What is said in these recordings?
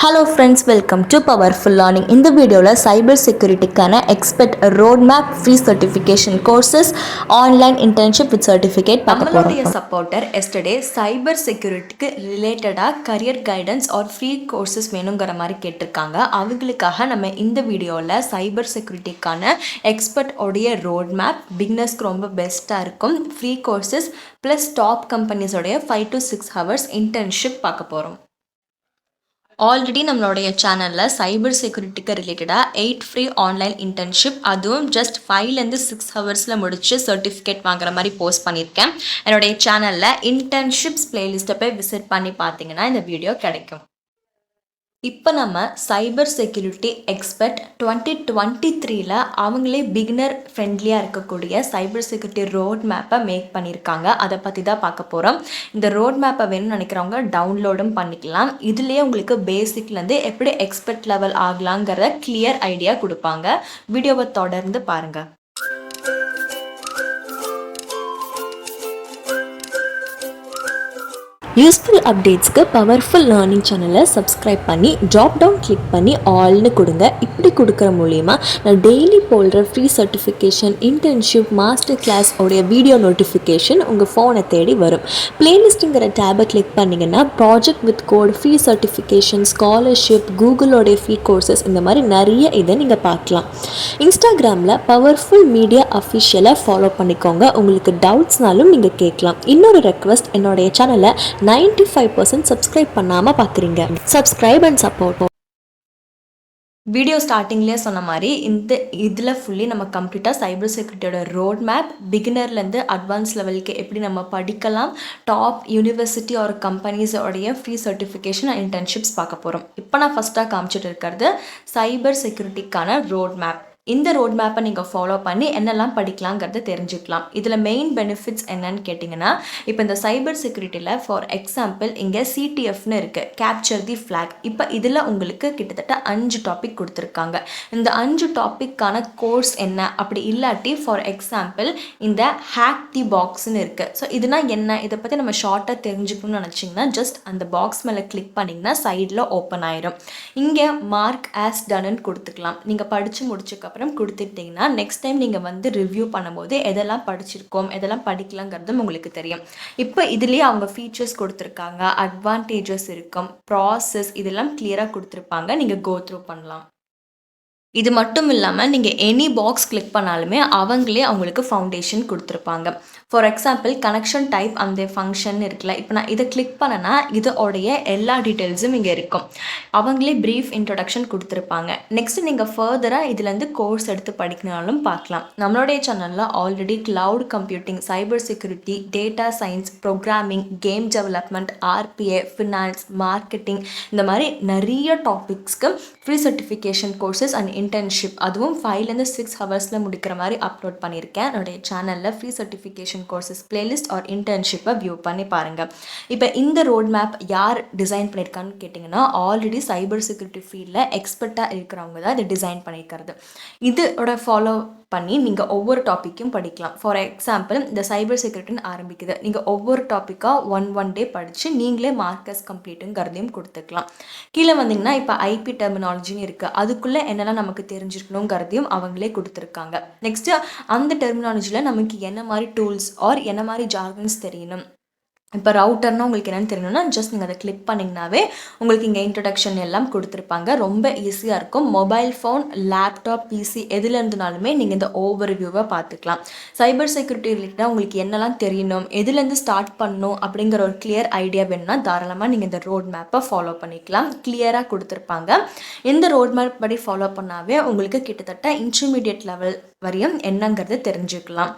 Hello friends, welcome to Powerful Learning. In the video, Cybersecurity expert roadmap, free certification courses, online internship with certificate. நம்மளுடைய supporter yesterday Cybersecurity related career guidance or free courses வேணுங்கிற மாதிரி கேட்டிருக்காங்க. அவங்களுக்காக நம்ம இந்த வீடியோவில் Cybersecurityக்கான expert உடைய ரோட்மேப் பிகினர்ஸ்க்கு ரொம்ப பெஸ்ட்டாக இருக்கும் ஃப்ரீ கோர்சஸ் ப்ளஸ் டாப் கம்பெனிஸோடைய 5 to 6 hours internship பார்க்க போகிறோம். ஆல்ரெடி நம்மளுடைய சேனலில் சைபர் செக்யூரிட்டிக்கு ரிலேட்டடாக 8 ஃப்ரீ ஆன்லைன் இன்டர்ன்ஷிப், அதுவும் ஜஸ்ட் 5லேருந்து 6 ஹவர்ஸில் முடிச்சு சர்டிஃபிகேட் வாங்குற மாதிரி போஸ்ட் பண்ணியிருக்கேன். என்னுடைய சேனலில் இன்டர்ன்ஷிப்ஸ் பிளேலிஸ்ட்டை போய் விசிட் பண்ணி பார்த்தீங்கன்னா இந்த வீடியோ கிடைக்கும். இப்போ நம்ம சைபர் செக்யூரிட்டி எக்ஸ்பர்ட் 2023 அவங்களே பிகினர் ஃப்ரெண்ட்லியாக இருக்கக்கூடிய சைபர் செக்யூரிட்டி ரோட் மேப்பை மேக் பண்ணியிருக்காங்க. அதை பற்றி தான் பார்க்க போகிறோம். இந்த ரோட் மேப்பை வேணும்னு நினைக்கிறவங்க டவுன்லோடும் பண்ணிக்கலாம். இதுலேயே உங்களுக்கு பேசிக்லேருந்து எப்படி எக்ஸ்பர்ட் லெவல் ஆகலாங்கிற கிளியர் ஐடியா கொடுப்பாங்க. வீடியோவை தொடர்ந்து பாருங்கள். யூஸ்ஃபுல் அப்டேட்ஸ்க்கு பவர்ஃபுல் லேர்னிங் சேனலை சப்ஸ்கிரைப் பண்ணி ட்ராப் டவுன் கிளிக் பண்ணி ஆல்னு கொடுங்க. இப்படி கொடுக்குற மூலிமா நான் டெய்லி போடுற free certification, internship, master class உடைய வீடியோ நோட்டிஃபிகேஷன் உங்கள் ஃபோனை தேடி வரும். பிளேலிஸ்ட்டுங்கிற டேபை கிளிக் பண்ணிங்கன்னா project with code, free certification, scholarship, கூகுளோடைய ஃப்ரீ கோர்சஸ், இந்த மாதிரி நிறைய இதை நீங்கள் பார்க்கலாம். இன்ஸ்டாகிராமில் பவர்ஃபுல் மீடியா அஃபிஷியலாக ஃபாலோ பண்ணிக்கோங்க. உங்களுக்கு டவுட்ஸ்னாலும் நீங்கள் கேட்கலாம். இன்னொரு ரெக்வஸ்ட், என்னுடைய சேனலை 95% சப்ஸ்கிரைப் பண்ணாமல் பார்க்குறீங்க. Subscribe and support. வீடியோ ஸ்டார்டிங்லேயே சொன்ன மாதிரி இதில் ஃபுல்லி நம்ம கம்ப்ளீட்டாக சைபர் செக்யூரிட்டியோட ரோட் மேப், பிகினர்லேருந்து அட்வான்ஸ் லெவலுக்கு எப்படி நம்ம படிக்கலாம், டாப் யூனிவர்சிட்டி ஒரு கம்பெனிஸோடைய ஃப்ரீ சர்டிஃபிகேஷன் அண்ட் இன்டர்ன்ஷிப்ஸ் பார்க்க போகிறோம். இப்போ நான் ஃபஸ்ட்டாக காமிச்சிட்டு இருக்கிறது சைபர் செக்யூரிட்டிக்கான ரோட் மேப். இந்த ரோட் மேப்பை நீங்கள் ஃபாலோ பண்ணி என்னெல்லாம் படிக்கலாங்கிறத தெரிஞ்சுக்கலாம். இதில் மெயின் பெனிஃபிட்ஸ் என்னன்னு கேட்டிங்கன்னா, இப்போ இந்த சைபர் செக்யூரிட்டியில் ஃபார் எக்ஸாம்பிள் இங்கே சிடிஎஃப்னு இருக்குது, கேப்சர் தி ஃப்ளாக். இப்போ இதில் உங்களுக்கு கிட்டத்தட்ட 5 டாபிக் கொடுத்துருக்காங்க. இந்த 5 டாப்பிக்கான கோர்ஸ் என்ன, அப்படி இல்லாட்டி ஃபார் எக்ஸாம்பிள் இந்த ஹேக் தி பாக்ஸ்ன்னு இருக்குது. ஸோ இதுனா என்ன, இதை பற்றி நம்ம ஷார்ட்டாக தெரிஞ்சுக்கணும்னு நினச்சிங்கன்னா ஜஸ்ட் அந்த பாக்ஸ் மேலே கிளிக் பண்ணிங்கன்னா சைடில் ஓப்பன் ஆயிரும். இங்கே மார்க் ஆஸ் டன்னு கொடுத்துக்கலாம். நீங்கள் படித்து முடிச்சுக்க அப்புறம் கொடுத்துட்டிங்கன்னா நெக்ஸ்ட் டைம் நீங்கள் வந்து ரிவ்யூ பண்ணும்போது எதெல்லாம் படிச்சிருக்கோம், எதெல்லாம் படிக்கலாங்கிறதும் உங்களுக்கு தெரியும். இப்போ இதுலேயே அவங்க ஃபீச்சர்ஸ் கொடுத்துருக்காங்க, அட்வான்டேஜஸ் இருக்கும், ப்ராசஸ், இதெல்லாம் கிளியராக கொடுத்துருப்பாங்க. நீங்கள் கோ த்ரூ பண்ணலாம். இது மட்டும் இல்லாமல் நீங்கள் எனி பாக்ஸ் கிளிக் பண்ணாலுமே அவங்களே அவங்களுக்கு ஃபவுண்டேஷன் கொடுத்துருப்பாங்க. ஃபார் எக்ஸாம்பிள் கனெக்ஷன் டைப் அந்த ஃபங்க்ஷன் இருக்குல்ல, இப்போ நான் இதை கிளிக் பண்ணேன்னா இதோடைய எல்லா டீட்டெயில்ஸும் இங்கே இருக்கும். அவங்களே ப்ரீஃப் இன்ட்ரொடக்ஷன் கொடுத்துருப்பாங்க. நெக்ஸ்ட்டு நீங்கள் ஃபர்தராக இதுலேருந்து கோர்ஸ் எடுத்து படிக்கணும்னாலும் பார்க்கலாம். நம்மளுடைய சேனலில் already cloud computing, cyber security, data science, programming, game development, RPA, finance, marketing, இந்த மாதிரி நிறைய டாபிக்ஸ்க்கு free certification courses and internship, அதுவும் 5லேருந்து 6 ஹவர்ஸில் முடிக்கிற மாதிரி அப்லோட் பண்ணியிருக்கேன். என்னுடைய சேனலில் free certification courses playlist or இன்டர்ன்ஷிப்பை வியூ பண்ணி பாருங்கள். இப்போ இந்த ரோட் மேப் யார் டிசைன் பண்ணியிருக்கான்னு கேட்டிங்கன்னா, ஆல்ரெடி சைபர் செக்யூரிட்டி ஃபீல்டில் எக்ஸ்பர்ட்டாக இருக்கிறவங்க தான் இதை டிசைன் பண்ணியிருக்கிறது. இதோட ஃபாலோ பண்ணி நீங்கள் ஒவ்வொரு டாப்பிக்கும் படிக்கலாம். ஃபார் எக்ஸாம்பிள் இந்த சைபர் செக்யூரிட்டின்னு ஆரம்பிக்குது, நீங்கள் ஒவ்வொரு டாப்பிக்காக ஒன் டே படித்து நீங்களே மார்க்கஸ் கம்ப்ளீட்டுங்கிறதையும் கொடுத்துக்கலாம். கீழே வந்தீங்கன்னா இப்போ ஐபி டெர்மினாலஜின்னு இருக்குது, அதுக்குள்ளே என்னெல்லாம் நமக்கு தெரிஞ்சிருக்கணுங்கிறதையும் அவங்களே கொடுத்துருக்காங்க. நெக்ஸ்ட்டு அந்த டெர்மினாலஜியில் நமக்கு என்ன மாதிரி டூல்ஸ் ஆர் என்ன மாதிரி ஜார்கன்ஸ் தெரியணும். இப்போ ரவுட்டர்னால் உங்களுக்கு என்னென்னு தெரியணும்னா ஜஸ்ட் நீங்கள் அதை கிளிக் பண்ணிங்கனாவே உங்களுக்கு இங்கே இன்ட்ரடக்ஷன் எல்லாம் கொடுத்துருப்பாங்க. ரொம்ப ஈஸியாக இருக்கும். மொபைல் ஃபோன், லேப்டாப், பிசி எதில் இருந்தனாலுமே நீங்கள் இந்த ஓவர் வியூவை பார்த்துக்கலாம். சைபர் செக்யூரிட்டி ரிலேட்டடாக உங்களுக்கு என்னெல்லாம் தெரியணும், எதுலேருந்து ஸ்டார்ட் பண்ணணும் அப்படிங்கிற ஒரு கிளியர் ஐடியா வேணும்னா தாராளமாக நீங்கள் இந்த ரோட் மேப்பை ஃபாலோ பண்ணிக்கலாம். கிளியராக கொடுத்துருப்பாங்க. இந்த ரோட் மேப் படி ஃபாலோ பண்ணாவே உங்களுக்கு கிட்டத்தட்ட இன்டர்மீடியட் லெவல் வரையும் என்னங்கிறது தெரிஞ்சுக்கலாம்.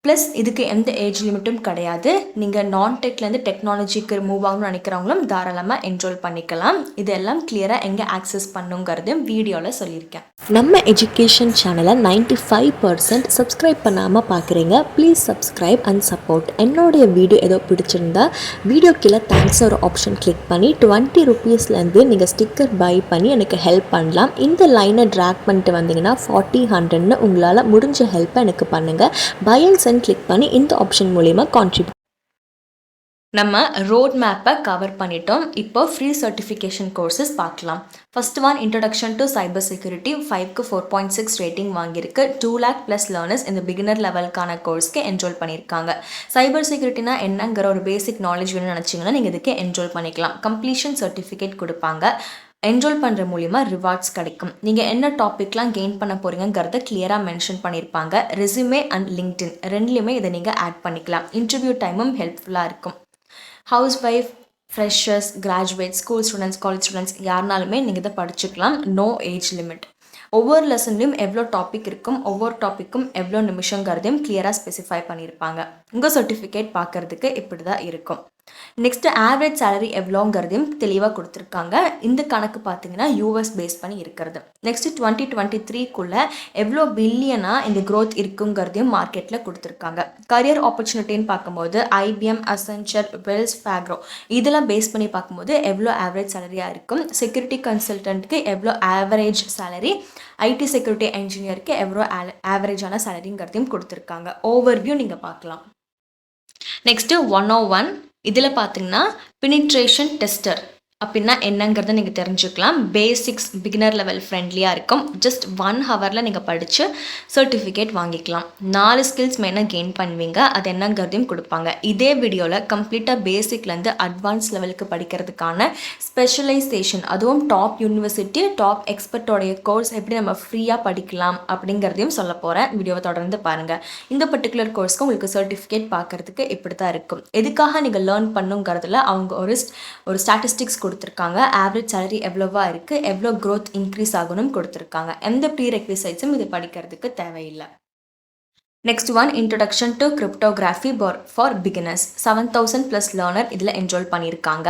ப்ளஸ் இதுக்கு எந்த ஏஜ் லிமிட்டும் கிடையாது. நீங்கள் டெக்லேருந்து டெக்னாலஜிக்கு மூவ் ஆகணும்னு நினைக்கிறவங்களும் தாராளமாக என்ரோல் பண்ணிக்கலாம். இதெல்லாம் கிளியராக எங்கே ஆக்சஸ் பண்ணுங்கிறதையும் வீடியோவில் சொல்லியிருக்கேன். நம்ம எஜுகேஷன் சேனலை 95% சப்ஸ்கிரைப் பண்ணாமல் பார்க்குறீங்க. Please subscribe and support. என்னுடைய வீடியோ ஏதோ பிடிச்சிருந்தா வீடியோ கீழே தேங்க்ஸ் ஒரு ஆப்ஷன் கிளிக் பண்ணி 20 ரூபீஸ்லேருந்து நீங்கள் ஸ்டிக்கர் பை பண்ணி எனக்கு ஹெல்ப் பண்ணலாம். இந்த லைனை ட்ராக் பண்ணிட்டு வந்தீங்கன்னா 40, 100ன்னு உங்களால் முடிஞ்ச ஹெல்ப்பை எனக்கு பண்ணுங்கள். பை அண்ட் கிளிக் பண்ணி இந்த ஆப்ஷன் மூலிமா கான்ட்ரிபியூட் நம்ம ரோட் மேப்பை கவர் பண்ணிட்டோம். இப்போ ஃப்ரீ சர்டிஃபிகேஷன் கோர்சஸ் பார்க்கலாம். First one introduction to cyber security 5க்கு 4.6 ரேட்டிங் வாங்கியிருக்கு. 2 lakh ப்ளஸ் லேர்னர்ஸ் இந்த பிகினர் லெவலுக்கான கோர்ஸ்க்கு என்ரோல் பண்ணியிருக்காங்க. சைபர் செக்யூரிட்டினா என்னங்கிற ஒரு பேசிக் நாலேஜ் வேணும்னு நினச்சிங்கன்னா நீங்கள் இதுக்கு என்ரோல் பண்ணிக்கலாம். கம்ப்ளீஷன் சர்டிஃபிகேட் கொடுப்பாங்க. என்ரோல் பண்ணுற மூலிமா ரிவார்ட்ஸ் கிடைக்கும். நீங்கள் என்ன டாப்பிக்லாம் கெயின் பண்ண போகிறீங்கிறத கிளியராக மென்ஷன் பண்ணியிருப்பாங்க. ரெஸ்யூமே அண்ட் லிங்க்டின் ரெண்டுலேயுமே இதை நீங்கள் ஆட் பண்ணிக்கலாம். இன்டர்வியூ டைமும் ஹெல்ப்ஃபுல்லாக இருக்கும். Housewife, freshers, graduate, school students, college students யாருனாலுமே நீங்கள் இதை படிச்சுக்கலாம். No age limit. ஒவ்வொரு லெசன்லையும் எவ்வளோ டாபிக் இருக்கும், ஒவ்வொரு டாப்பிக்கும் எவ்வளோ நிமிஷங்கிறதையும் கிளியராக ஸ்பெசிஃபை பண்ணியிருப்பாங்க. உங்கள் சர்டிஃபிகேட் பார்க்குறதுக்கு இப்படி தான் இருக்கும். நெக்ஸ்ட்டு ஆவரேஜ் சேலரி எவ்வளோங்கிறதையும் தெளிவாக கொடுத்துருக்காங்க. இந்த கணக்கு பார்த்தீங்கன்னா யூஎஸ் பேஸ் பண்ணி இருக்கிறது. நெக்ஸ்ட்டு 2023க்குள்ளே எவ்வளோ பில்லியனாக இந்த க்ரோத் இருக்குங்கிறதையும் மார்க்கெட்டில் கொடுத்துருக்காங்க. கரியர் ஆப்பர்ச்சுனிட்டின்னு பார்க்கும்போது ஐபிஎம், அசென்ச்சர், வெல்ஸ் ஃபேக்ரோ இதெல்லாம் பேஸ் பண்ணி பார்க்கும்போது எவ்வளோ ஆவரேஜ் சேலரியாக இருக்கும், செக்யூரிட்டி கன்சல்டன்ட்க்கு எவ்வளோ ஆவரேஜ் சேலரி, ஐடி செக்யூரிட்டி என்ஜினியருக்கு எவ்வளோ ஆவரேஜான சேலரிங்கிறதையும் கொடுத்துருக்காங்க. ஓவர்வியூ நீங்கள் பார்க்கலாம். நெக்ஸ்ட்டு 101 இதில் பார்த்தீங்கன்னா பினிட்ரேஷன் டெஸ்டர் அப்படின்னா என்னங்கிறத நீங்கள் தெரிஞ்சுக்கலாம். பேசிக்ஸ் பிகினர் லெவல் ஃப்ரெண்ட்லியாக இருக்கும். ஜஸ்ட் 1 ஹவரில் நீங்கள் படித்து சர்டிஃபிகேட் வாங்கிக்கலாம். 4 ஸ்கில்ஸ் மெயினாக கெயின் பண்ணுவீங்க. அது என்னங்கிறதையும் கொடுப்பாங்க. இதே வீடியோவில் கம்ப்ளீட்டாக பேசிக்லேருந்து அட்வான்ஸ் லெவலுக்கு படிக்கிறதுக்கான ஸ்பெஷலைசேஷன், அதுவும் டாப் யூனிவர்சிட்டி டாப் எக்ஸ்பர்ட்டோடைய கோர்ஸ் எப்படி நம்ம ஃப்ரீயாக படிக்கலாம் அப்படிங்கிறதையும் சொல்ல போகிறேன். வீடியோவை தொடர்ந்து பாருங்கள். இந்த பர்டிகுலர் கோர்ஸ்க்கு உங்களுக்கு சர்டிஃபிகேட் பார்க்குறதுக்கு இப்படி தான் இருக்கும். எதுக்காக நீங்கள் லேர்ன் பண்ணுங்கிறதுல அவங்க ஒரு ஸ்டாட்டிஸ்டிக்ஸ் கொடுத்துருக்காங்க. ஆவரேஜ் சேலரி எவ்வளோவா இருக்குது, எவ்வளோ க்ரோத் இன்க்ரீஸ் ஆகணும்னு கொடுத்துருக்காங்க. எந்த ப்ரீ ரெக்விசைட்ஸும் இது படிக்கிறதுக்கு தேவையில்லை. Next one introduction to cryptography for beginners 7000 plus learner இதில் என்ரோல் பண்ணியிருக்காங்க.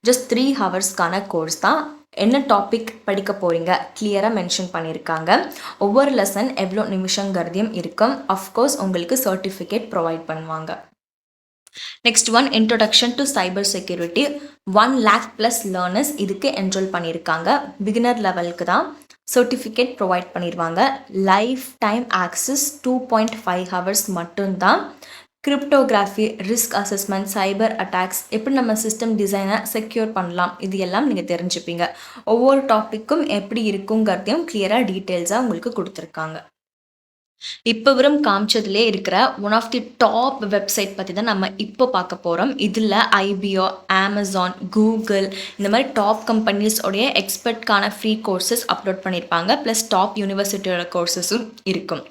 ஜஸ்ட் 3 ஹவர்ஸ்க்கான கோர்ஸ் தான். என்ன டாபிக் படிக்க போகிறீங்க கிளியராக மென்ஷன் பண்ணியிருக்காங்க. ஒவ்வொரு லெசன் எவ்வளோ நிமிஷங்கிறதையும் இருக்கும். அஃப்கோர்ஸ் உங்களுக்கு சர்டிஃபிகேட் ப்ரொவைட் பண்ணுவாங்க. Next one introduction to cyber security 1 lakh plus learners இதுக்கு என்ரோல் பண்ணியிருக்காங்க. பிகினர் லெவலுக்கு தான். சர்டிஃபிகேட் ப்ரொவைட் பண்ணிடுவாங்க. லைஃப் டைம் ஆக்சஸ் 2.5 ஹவர்ஸ் மட்டும்தான். Cryptography, risk assessment, cyber attacks, எப்படி நம்ம சிஸ்டம் டிசைனை செக்யூர் பண்ணலாம் இது எல்லாம் நீங்கள் தெரிஞ்சுப்பீங்க. ஒவ்வொரு டாப்பிக்கும் எப்படி இருக்குங்கிறதையும் கிளியராக டீட்டெயில்ஸாக உங்களுக்கு கொடுத்துருக்காங்க. இப்போ வரும் காமிச்சதுலேயே இருக்கிற one of the top website பற்றி தான் நம்ம இப்போ பார்க்க போகிறோம். இதில் ஐபிஓ, அமேசான், கூகுள் இந்த மாதிரி டாப் கம்பெனிஸோடைய எக்ஸ்பர்ட்கான ஃப்ரீ கோர்சஸ் அப்லோட் பண்ணியிருப்பாங்க. ப்ளஸ் டாப் யூனிவர்சிட்டியோட கோர்சஸும் இருக்கும்.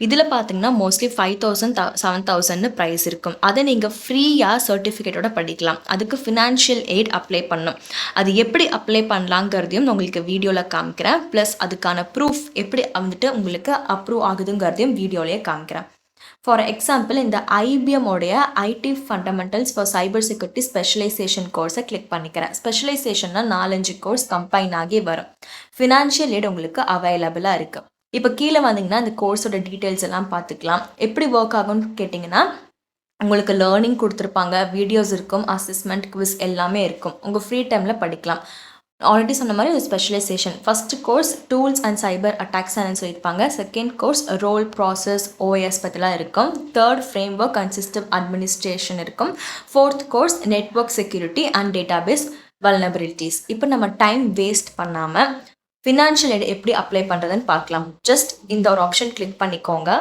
இதில் பார்த்தீங்கன்னா மோஸ்ட்லி 5000 7000 ப்ரைஸ் இருக்கும். அதை நீங்கள் ஃப்ரீயாக சர்டிஃபிகேட்டோட படிக்கலாம். அதுக்கு ஃபினான்ஷியல் எய்ட் அப்ளை பண்ணணும். அது எப்படி அப்ளை பண்ணலாங்கிறதையும் உங்களுக்கு வீடியோவில் காமிக்கிறேன். ப்ளஸ் அதுக்கான ப்ரூஃப் எப்படி வந்துட்டு உங்களுக்கு அப்ரூவ் ஆகுதுங்கிறதையும் வீடியோலயே காமிக்கிறேன். ஃபார் எக்ஸாம்பிள் இந்த ஐபிஎம் உடைய IT fundamentals for cyber security specialization கோர்ஸை கிளிக் பண்ணிக்கிறேன். ஸ்பெஷலைசேஷன்னா 4-5 கோர்ஸ் கம்பைன் ஆகி வரும். ஃபினான்ஷியல் எய்ட் உங்களுக்கு அவைலபிளாக இருக்குது. இப்போ கீழே வந்தீங்கன்னா இந்த கோர்ஸோட டீட்டெயில்ஸ் எல்லாம் பார்த்துக்கலாம். எப்படி ஒர்க் ஆகும்னு கேட்டிங்கன்னா உங்களுக்கு லேர்னிங் கொடுத்துருப்பாங்க, வீடியோஸ் இருக்கும், அசஸ்மெண்ட், குவிஸ் எல்லாமே இருக்கும். உங்கள் ஃப்ரீ டைமில் படிக்கலாம். ஆல்ரெடி சொன்ன மாதிரி ஒரு specialization. First course tools and cyber attacks சொல்லியிருப்பாங்க. Second course role process OS பற்றிலாம் இருக்கும். Third framework and system administration இருக்கும். Fourth course network security and database vulnerabilities. இப்போ நம்ம டைம் வேஸ்ட் பண்ணாமல் ஃபினான்ஷியல் எய்ட் எப்படி அப்ளை பண்ணுறதுன்னு பார்க்கலாம். ஜஸ்ட் இந்த ஒரு ஆப்ஷன் கிளிக் பண்ணிக்கோங்க.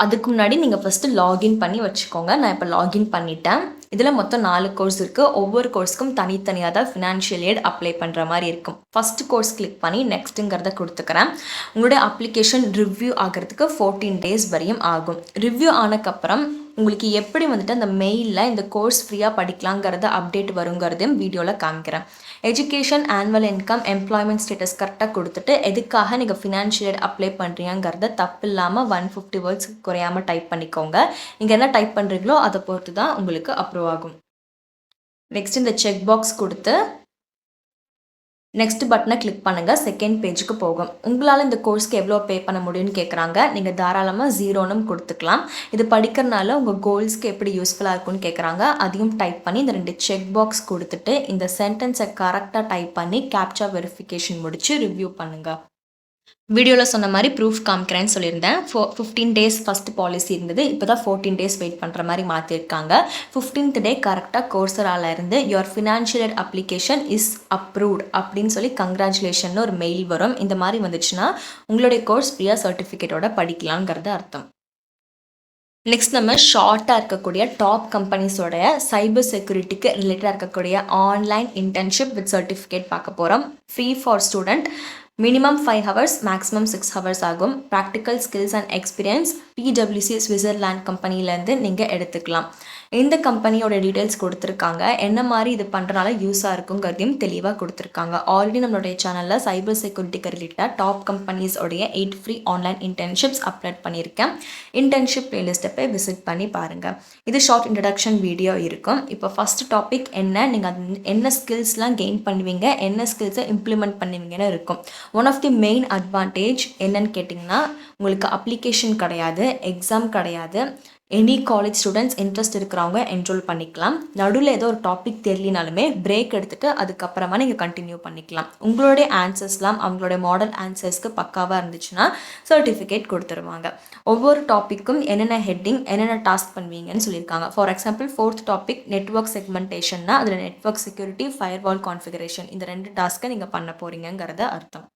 அதுக்கு முன்னாடி நீங்கள் ஃபஸ்ட்டு லாகின் பண்ணி வச்சுக்கோங்க. நான் இப்போ லாகின் பண்ணிட்டேன். இதில் மொத்தம் 4 கோர்ஸ் இருக்குது. ஒவ்வொரு கோர்ஸ்க்கும் தனித்தனியாக தான் ஃபினான்ஷியல் எய்ட் அப்ளை பண்ணுற மாதிரி இருக்கும். ஃபஸ்ட் கோர்ஸ் கிளிக் பண்ணி நெக்ஸ்ட்டுங்கிறத கொடுத்துக்கிறேன். உங்களுடைய அப்ளிகேஷன் ரிவ்யூ ஆகிறதுக்கு 14 days வரையும் ஆகும். ரிவ்யூ ஆனதுக்கப்புறம் உங்களுக்கு எப்படி வந்துட்டு அந்த மெயிலில் இந்த கோர்ஸ் ஃப்ரீயாக படிக்கலாங்கிறத அப்டேட் வருங்கிறதையும் வீடியோவில் காமிக்கிறேன். Education, annual income, employment status கரெக்டாக கொடுத்துட்டு எதுக்காக நீங்கள் ஃபினான்ஷியல் எய்ட் அப்ளை பண்ணுறீங்கிறத தப்பு இல்லாமல் 150 words குறையாமல் டைப் பண்ணிக்கோங்க. நீங்கள் என்ன டைப் பண்ணுறீங்களோ அதை பொறுத்து தான் உங்களுக்கு அப்ரூவ் ஆகும். நெக்ஸ்ட் இந்த செக் பாக்ஸ் கொடுத்து நெக்ஸ்ட் பட்டனை கிளிக் பண்ணுங்கள். செகண்ட் பேஜுக்கு போகும். உங்களால் இந்த கோர்ஸ்க்கு எவ்வளோ பே பண்ண முடியும்னு கேட்குறாங்க. நீங்கள் தாராளமாக 0ன்னு கொடுத்துக்கலாம். இது படிக்கிறனால உங்கள் கோல்ஸ்க்கு எப்படி யூஸ்ஃபுல்லாக இருக்கும்னு கேட்குறாங்க. அதையும் டைப் பண்ணி இந்த 2 செக் பாக்ஸ் கொடுத்துட்டு இந்த சென்டென்ஸை கரெக்டாக டைப் பண்ணி கேப்சா வெரிஃபிகேஷன் முடித்து ரிவ்யூ பண்ணுங்கள். வீடியோவில் சொன்ன மாதிரி ப்ரூஃப் காமிக்கிறேன்னு சொல்லியிருந்தேன். 15 டேஸ் ஃபஸ்ட்டு பாலிசி இருந்தது. இப்போ தான் 14 டேஸ் வெயிட் பண்ணுற மாதிரி மாற்றிருக்காங்க. 15th டே கரெக்டாக கோர்சரால இருந்து your financial application is approved அப்படின்னு சொல்லி கங்க்ராச்சுலேஷன் ஒரு மெயில் வரும். இந்த மாதிரி வந்துச்சுன்னா உங்களுடைய கோர்ஸ் ஃப்ரீயாக சர்டிஃபிகேட்டோட படிக்கலாங்கிறது அர்த்தம். நெக்ஸ்ட் நம்ம ஷார்ட்டாக இருக்கக்கூடிய டாப் கம்பெனிஸோடைய சைபர் செக்யூரிட்டிக்கு ரிலேட்டடாக இருக்கக்கூடிய ஆன்லைன் இன்டர்ன்ஷிப் வித் சர்டிஃபிகேட் பார்க்க போகிறோம். Free for student, minimum 5 hours, maximum 6 hours ஆகும். Practical skills and experience PwC Switzerland கம்பெனிலேருந்து நீங்கள் எடுத்துக்கலாம். இந்த கம்பெனியோட டீட்டெயில்ஸ் கொடுத்துருக்காங்க. என்ன மாதிரி இது பண்ணுறனால யூஸாக இருக்குங்கிறதையும் தெளிவாக கொடுத்துருக்காங்க. ஆல்ரெடி நம்மளுடைய சேனலில் சைபர் செக்யூரிட்டிக்கு ரிலேட்டடாக டாப் கம்பெனிஸோடைய 8 ஃப்ரீ ஆன்லைன் இன்டர்ன்ஷிப்ஸ் அப்லோட் பண்ணியிருக்கேன். இன்டர்ன்ஷிப் பிளேலிஸ்ட்டை போய் விசிட் பண்ணி பாருங்கள். இது ஷார்ட் இன்ட்ரடக்ஷன் வீடியோ இருக்கும். இப்போ ஃபஸ்ட் டாபிக் என்ன, நீங்கள் அது என்ன ஸ்கில்ஸ்லாம் கெயின் பண்ணுவீங்க, என்ன ஸ்கில்ஸை இம்ப்ளிமெண்ட் பண்ணுவீங்கன்னு இருக்கும். One of the main advantage என்னன்னு கேட்டிங்கன்னா, உங்களுக்கு அப்ளிகேஷன் கிடையாது, எக்ஸாம் கிடையாது. எனி காலேஜ் ஸ்டூடெண்ட்ஸ் இன்ட்ரெஸ்ட் இருக்கிறவங்க என்ரோல் பண்ணிக்கலாம். நடுவில் ஏதோ ஒரு டாபிக் தெரியலனாலுமே பிரேக் எடுத்துகிட்டு அதுக்கப்புறமா நீங்கள் கண்டினியூ பண்ணிக்கலாம். உங்களுடைய ஆன்சர்ஸ்லாம் அவங்களுடைய மாடல் ஆன்சர்ஸ்க்கு பக்காவாக இருந்துச்சுன்னா சர்டிஃபிகேட் கொடுத்துருவாங்க. ஒவ்வொரு டாப்பிக்கும் என்னென்ன ஹெட்டிங், என்னென்ன டாஸ்க் பண்ணுவீங்கன்னு சொல்லியிருக்காங்க. For example 4th topic network செக்மெண்டேஷன்னா அதில் நெட்வொர்க் செக்யூரிட்டி, ஃபயர்வால் கான்ஃபிகரேஷன், இந்த 2 டாஸ்க்கை நீங்கள் பண்ண போகிறீங்கிறத அர்த்தம்.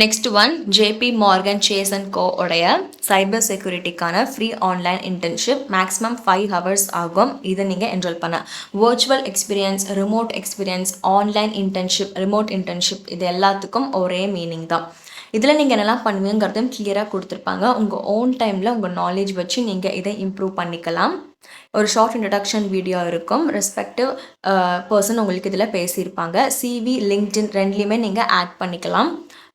Next one JP Morgan Chase & Co உடைய சைபர் செக்யூரிட்டிக்கான free online internship. Maximum 5 hours ஆகும். இதை நீங்கள் என்ரோல் பண்ண. Virtual experience, remote experience, online internship, remote internship, இது எல்லாத்துக்கும் ஒரே மீனிங் தான். இதில் நீங்கள் என்னெல்லாம் பண்ணுவீங்கிறதும் கிளியராக கொடுத்துருப்பாங்க. உங்கள் ஓன் டைமில் உங்கள் நாலேஜ் வச்சு நீங்கள் இதை இம்ப்ரூவ் பண்ணிக்கலாம். ஒரு ஷார்ட் இன்ட்ரடக்ஷன் வீடியோ இருக்கும். ரெஸ்பெக்டிவ் பர்சன் உங்களுக்கு இதில் பேசியிருப்பாங்க. CV, LinkedIn ரெண்டுலேயுமே நீங்கள் ஆட் பண்ணிக்கலாம்.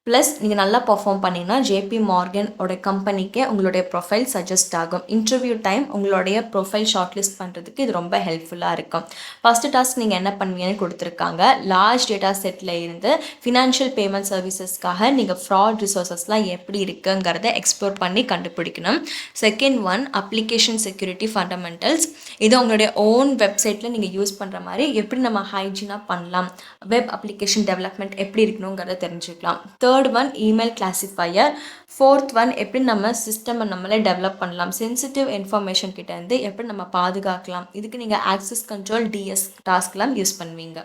ப்ளஸ் நீங்கள் நல்லா பர்ஃபார்ம் பண்ணிங்கன்னா JP Morgan ஓட கம்பெனிக்கு உங்களுடைய ப்ரொஃபைல் சஜஸ்ட் ஆகும். இன்டர்வியூ டைம் உங்களுடைய ப்ரொஃபைல் ஷார்ட் லிஸ்ட் பண்ணுறதுக்கு இது ரொம்ப ஹெல்ப்ஃபுல்லாக இருக்கும். ஃபஸ்ட்டு டாஸ்க் நீங்கள் என்ன பண்ணுவீங்கன்னு கொடுத்துருக்காங்க. லார்ஜ் டேட்டா செட்டில் இருந்து ஃபினான்ஷியல் பேமெண்ட் சர்வீசஸ்க்காக நீங்கள் ஃப்ராட் ரிசோர்ஸஸ்லாம் எப்படி இருக்குங்கிறத எக்ஸ்ப்ளோர் பண்ணி கண்டுபிடிக்கணும். Second one application security fundamentals. இது உங்களுடைய ஓன் வெப்சைட்டில் நீங்கள் யூஸ் பண்ணுற மாதிரி எப்படி நம்ம ஹைஜீனாக பண்ணலாம், வெப் அப்ளிகேஷன் டெவலப்மெண்ட் எப்படி இருக்கணுங்கிறத தெரிஞ்சுக்கலாம். Third one email classifier. Fourth one எப்படி நம்ம சிஸ்டம் நம்மளே டெவலப் பண்ணலாம், சென்சிட்டிவ் இன்ஃபர்மேஷன் கிட்டேருந்து எப்படி நம்ம பாதுகாக்கலாம். இதுக்கு நீங்கள் ஆக்சஸ் கண்ட்ரோல் DS டாஸ்க்லாம் யூஸ் பண்ணுவீங்க.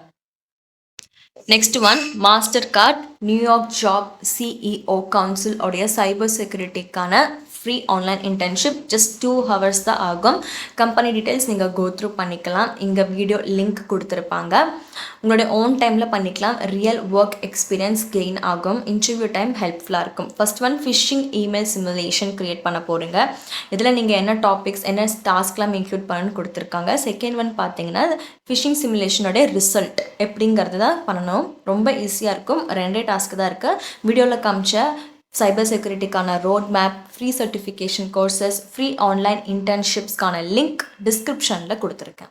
Next one Mastercard New York job CEO council உடைய சைபர் செக்யூரிட்டிக்கான free online internship. Just 2 hours தான் ஆகும். கம்பெனி டீட்டெயில்ஸ் நீங்கள் கோ த்ரூ பண்ணிக்கலாம். இங்கே வீடியோ லிங்க் கொடுத்துருப்பாங்க. உங்களுடைய ஓன் டைமில் பண்ணிக்கலாம். ரியல் ஒர்க் எக்ஸ்பீரியன்ஸ் கெயின் ஆகும். இன்டர்வியூ டைம் ஹெல்ப்ஃபுல்லாக இருக்கும். First one phishing email simulation create பண்ண போகிறீங்க. இதில் நீங்கள் என்ன டாபிக்ஸ், என்ன டாஸ்க்லாம் இன்க்ளூட் பண்ணணும்னு கொடுத்துருக்காங்க. செகண்ட் ஒன் பார்த்தீங்கன்னா ஃபிஷிங் சிமுலேஷனோடைய ரிசல்ட் எப்படிங்கிறது தான் பண்ணணும். ரொம்ப ஈஸியாக இருக்கும். 2 டாஸ்க்கு தான் இருக்குது. வீடியோவில் காமிச்ச சைபர் செக்யூரிட்டிக்கான road map, free certification courses, free online இன்டர்ன்ஷிப்ஸ்க்கான லிங்க் டிஸ்கிரிப்ஷனில் கொடுத்துருக்கேன்.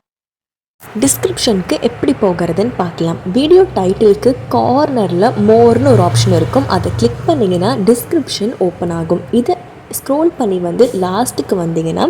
டிஸ்கிரிப்ஷனுக்கு எப்படி போகிறதுன்னு பார்க்கலாம். வீடியோ டைட்டிலுக்கு கார்னரில் மோர்னு ஒரு ஆப்ஷன் இருக்கும். அதை கிளிக் பண்ணிங்கன்னா டிஸ்கிரிப்ஷன் ஓப்பன் ஆகும். இதை ஸ்க்ரோல் பண்ணி வந்து லாஸ்ட்டுக்கு வந்தீங்கன்னா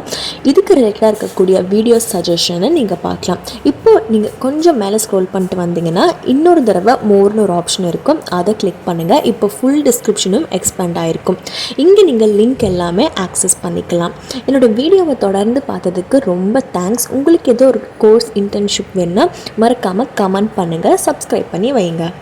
இதுக்கு ரிலேட்டடாக இருக்கக்கூடிய வீடியோ சஜஷனை நீங்கள் பார்க்கலாம். இப்போது நீங்கள் கொஞ்சம் மேலே ஸ்க்ரோல் பண்ணிட்டு வந்தீங்கன்னா இன்னொரு தடவை மோர்னு ஒரு ஆப்ஷன் இருக்கும். அதை கிளிக் பண்ணுங்கள். இப்போ ஃபுல் டிஸ்கிரிப்ஷனும் எக்ஸ்பேண்ட் ஆகிருக்கும். இங்கே நீங்கள் லிங்க் எல்லாமே ஆக்சஸ் பண்ணிக்கலாம். என்னோடய வீடியோவை தொடர்ந்து பார்த்ததுக்கு ரொம்ப தேங்க்ஸ். உங்களுக்கு ஏதோ ஒரு கோர்ஸ் இன்டர்ன்ஷிப் வேணுன்னா மறக்காமல் கமெண்ட் பண்ணுங்கள், சப்ஸ்கிரைப் பண்ணி வைங்க.